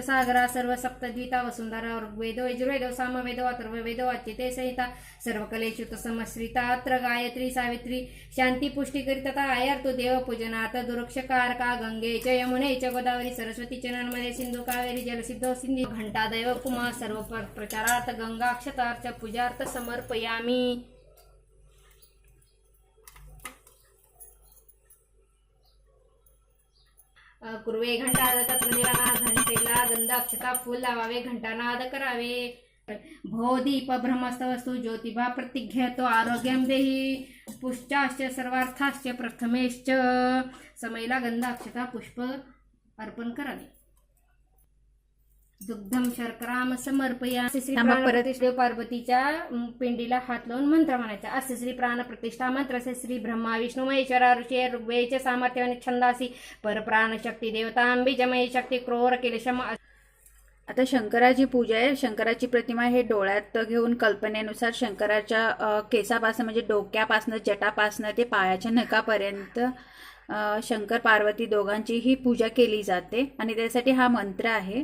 सागरा सर्व सप्तद्विता वसुंधरा ऋग्वेदो यजुर्वेदो सामवेदो अथर्ववेदो अच्युते संहिता सर्वकलेषु तत्समश्रिता अत्र गायत्री सावित्री शांती पुष्टिकरिता आयार्तो देव पूजनार्थ दुर्क्षकारका गंगे च यमुने च गोदावरी सरस्वती च नर्मदे सिंधु कावेरी जलसिद्धो सिंधु घंटादैव कुमार सर्व प्रचारार्थ गंगा अक्षतार्थ पूजार्थ समर्पयामि। कुर्वे घंटानाद तत्र निरानाद घंटेला गंध अक्षता फूल लावावे घंटानाद करावे। भो दीप ब्रह्मस्तवस्तु ज्योतिबा प्रतिघ्यतो आरोग्यम देहि पुष्टाश्च सर्वार्थाश्च प्रथमेश्च। समयला गंध अक्षता पुष्प अर्पण करावे। दुग्धम शर्कराम समर्पया। श्री प्रतिष्ठा पार्वतीच्या पिंडीला हात लावून मंत्र म्हणायचा। असे श्री प्राण प्रतिष्ठा मंत्र से श्री ब्रह्मा विष्णू महेश्वरा ऋषी ऋग्वेदचे सामर्थ्य आणि छंदासी परप्राण शक्ती देवता बीजमयी शक्ती क्रोर केलेशम। आता शंकराची पूजा आहे। शंकराची प्रतिमा हे डोळ्यात घेऊन कल्पनेनुसार शंकराच्या केसापासून म्हणजे डोक्यापासून जटापासून ते पायाच्या नखापर्यंत शंकर पार्वती दोघांची ही पूजा केली जाते आणि त्यासाठी हा मंत्र आहे।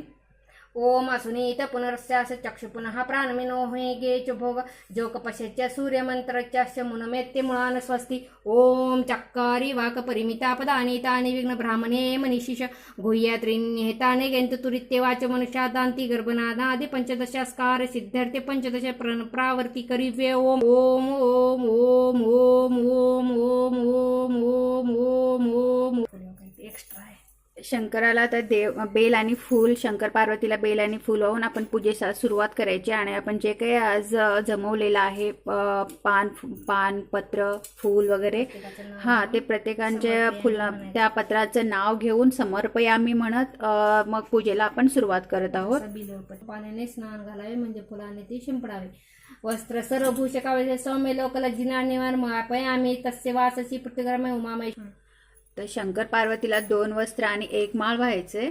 ओम असुनीत पुनरस्यास चक्षु पुनः प्राणमिनो गे च भोग जोकपश्य सूर्यमंत्रस्य मुनमेत्य मुळान स्वस्ति। ओम चक्कारी वाक परिमिता पदानि तानि विघ्न ब्राह्मणे मनीषिष गुह्यात्रिनिहितानि गन्तुरित्य वाच मनुष्यादान्ति गर्भनादादि पंचदशास्कार सिद्ध्यर्थे पंचदश प्रावर्ती करिव्य। ओम ओम ओम ओम ओम ओम ओम ओम ओम ओम ओम एक्स्ट्रा आहे। शंकराला तर बेल आणि फूल शंकर पार्वतीला बेल आणि फूल वाहून आपण पूजेस सुरुवात करायची आणि आपण जे काही आज जमवलेलं आहे पान पत्र फूल वगैरे ते प्रत्येकांच्या त्या पत्राचं नाव घेऊन समर्पयामी म्हणत मग पूजेला आपण सुरुवात करत आहोत। पाण्याने स्नान घालावे म्हणजे फुलाने ते शिंपडावे। वस्त्र सर्व भूषकावे सौम्य लोकलज्जिना निवार मापयामी तस्य वाससी पृथ्वीग्रामे उमामहेश्वर। तर शंकर पार्वतीला 2 वस्त्र आणि 1 माळ व्हायचे।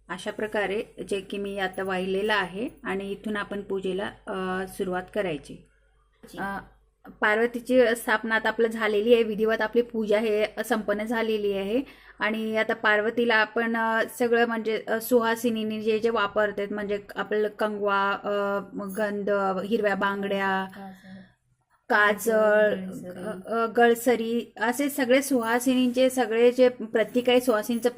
अशा प्रकारे जे की मी आता वाहिलेलं आहे आणि इथून आपण पूजेला सुरुवात करायची। पार्वतीची स्थापना आता आपलं झालेली आहे। विधिवत आपली पूजा हे संपन्न झालेली आहे आणि आता पार्वतीला आपण सगळं म्हणजे सुहासिनीने जे जे वापरतात म्हणजे आपल्याला कंगवा गंध हिरव्या बांगड्या काजळ गळसरी असे सगळे सुहासिनींचे सगळे जे प्रतीक आहे सुहासिनीचं